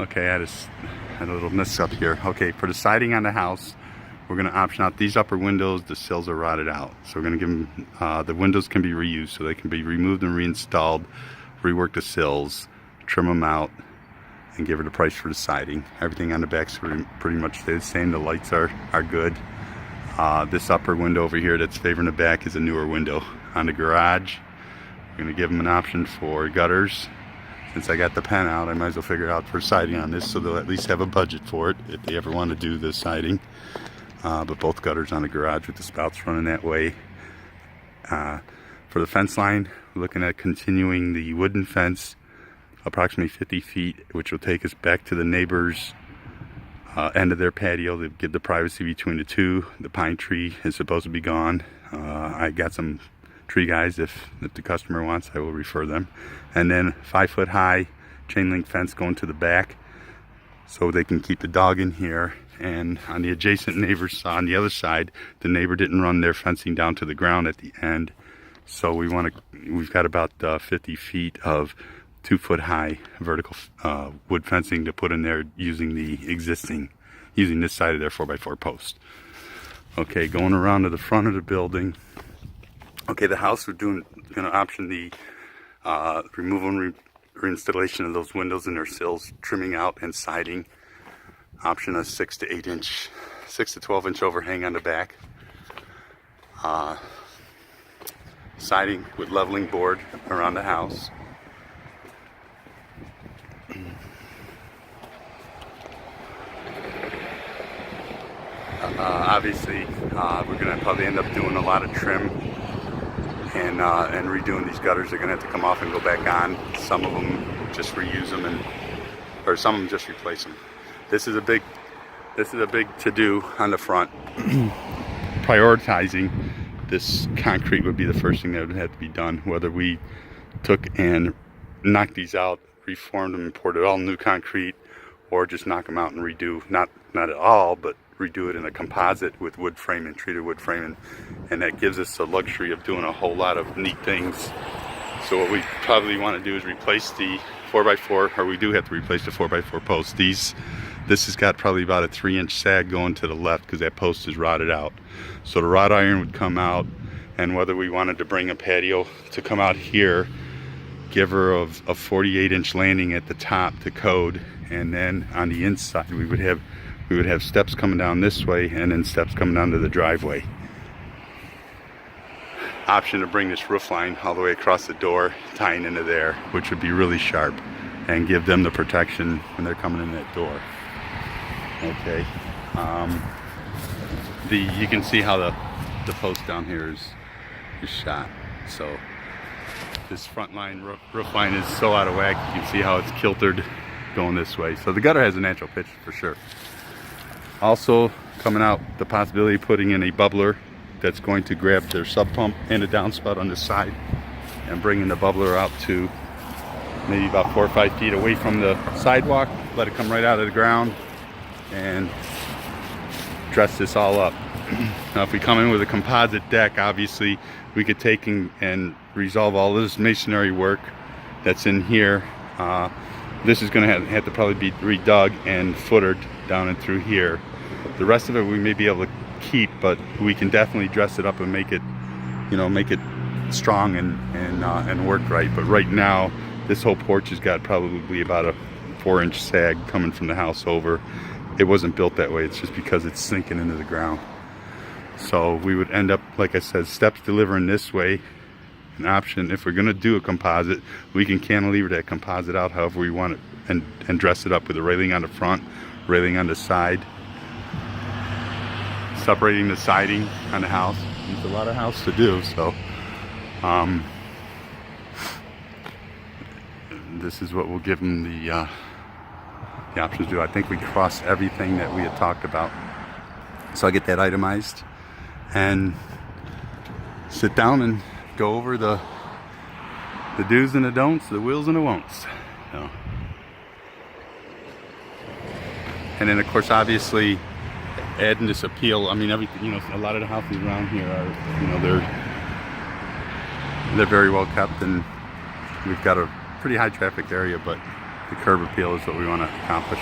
Okay, I had a little mess up here. Okay, for the siding on the house, we're going to option out these upper windows. The sills are rotted out, so we're going to give them, the windows can be reused, so they can be removed and reinstalled, rework the sills, trim them out, and give her the price for the siding. Everything on the back's pretty much stay the same. The lights are good. This upper window over here that's favoring the back is a newer window. On the garage, we're going to give them an option for gutters. Since I got the pen out, I might as well figure out for siding on this, so they'll at least have a budget for it if they ever want to do the siding. But both gutters on the garage with the spouts running that way. For the fence line, we're looking at continuing the wooden fence approximately 50 feet, which will take us back to the neighbor's end of their patio to give the privacy between the two. The pine tree is supposed to be gone. I got some tree guys, if the customer wants, I will refer them. And then 5 foot high chain link fence going to the back so they can keep the dog in here. And on the adjacent neighbor's on the other side, the neighbor didn't run their fencing down to the ground at the end, so we've got about 50 feet of 2 foot high vertical wood fencing to put in there using this side of their 4x4 post. Okay, going around to the front of the building. Okay, the house, we're going to option the removal and reinstallation of those windows and their sills, trimming out and siding. Option a 6 to 12 inch overhang on the back. Siding with leveling board around the house. Obviously, we're going to probably end up doing a lot of trim and redoing these gutters. They're going to have to come off and go back on. Some of them just reuse them, or some of them just replace them. This is a big to-do on the front. Prioritizing this concrete would be the first thing that would have to be done. Whether we took and knocked these out, reformed them, and poured it all new concrete, or just knock them out and redo, not at all, but redo it in a composite with wood framing, treated wood framing, and that gives us the luxury of doing a whole lot of neat things. So what we probably want to do is replace the 4x4, or we do have to replace the 4x4 posts. This has got probably about a 3-inch sag going to the left because that post is rotted out. So the wrought iron would come out, and whether we wanted to bring a patio to come out here, give her a 48-inch landing at the top to code, and then on the inside we would have steps coming down this way and then steps coming down to the driveway. Option to bring this roof line all the way across the door, tying into there, which would be really sharp and give them the protection when they're coming in that door. Okay, you can see how the post down here is shot. So this front line roof line is so out of whack. You can see how it's kiltered going this way. So the gutter has a natural pitch for sure. Also coming out, the possibility of putting in a bubbler that's going to grab their sub pump and a downspout on the side, and bringing the bubbler out to maybe about 4 or 5 feet away from the sidewalk, let it come right out of the ground, and dress this all up. Now if we come in with a composite deck, obviously we could take and resolve all this masonry work that's in here. This is going to have to probably be redug and footered down and through here. The rest of it we may be able to keep, but we can definitely dress it up and make it, make it strong and work right. But right now, this whole porch has got probably about a 4-inch sag coming from the house over. It wasn't built that way. It's just because it's sinking into the ground. So we would end up, like I said, steps delivering this way. An option, if we're going to do a composite, we can cantilever that composite out however we want it, and dress it up with a railing on the front, railing on the side, separating the siding on the house. It's a lot of house to do, so this is what we'll give them the options to do. I think we crossed everything that we had talked about, so I'll get that itemized and sit down and go over the do's and the don'ts, the wills and the won'ts. So. And then of course, obviously, adding this appeal. I mean, everything. A lot of the houses around here are, they're very well kept, and we've got a pretty high traffic area. But The curb appeal is what we want to accomplish.